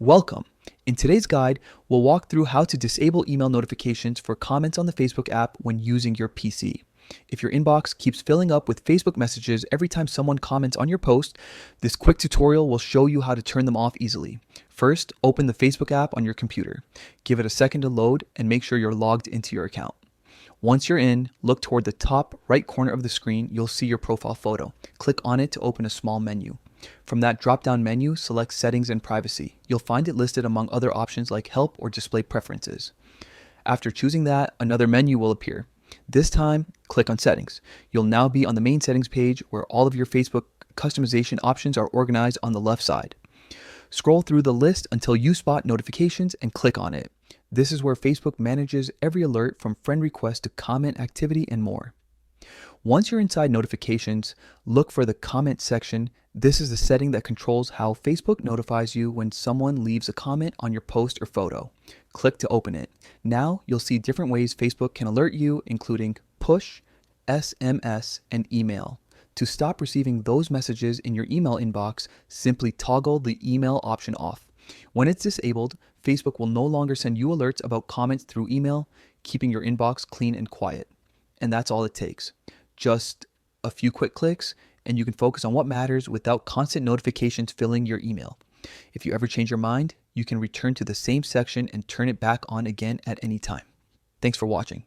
Welcome. In today's guide, we'll walk through how to disable email notifications for comments on the Facebook app when using your PC. If your inbox keeps filling up with Facebook messages every time someone comments on your post, this quick tutorial will show you how to turn them off easily. First, open the Facebook app on your computer. Give it a second to load and make sure you're logged into your account. Once you're in, look toward the top right corner of the screen. You'll see your profile photo. Click on it to open a small menu. From that drop-down menu, select Settings and Privacy. You'll find it listed among other options like Help or Display Preferences. After choosing that, another menu will appear. This time, click on Settings. You'll now be on the main settings page where all of your Facebook customization options are organized on the left side. Scroll through the list until you spot Notifications and click on it. This is where Facebook manages every alert from friend request to comment activity and more. Once you're inside Notifications, look for the Comment section. This is the setting that controls how Facebook notifies you when someone leaves a comment on your post or photo. Click to open it. Now you'll see different ways Facebook can alert you, including push, SMS, and email. To stop receiving those messages in your email inbox, simply toggle the email option off. When it's disabled, Facebook will no longer send you alerts about comments through email, keeping your inbox clean and quiet. And that's all it takes. Just a few quick clicks, and you can focus on what matters without constant notifications filling your email. If you ever change your mind, you can return to the same section and turn it back on again at any time. Thanks for watching.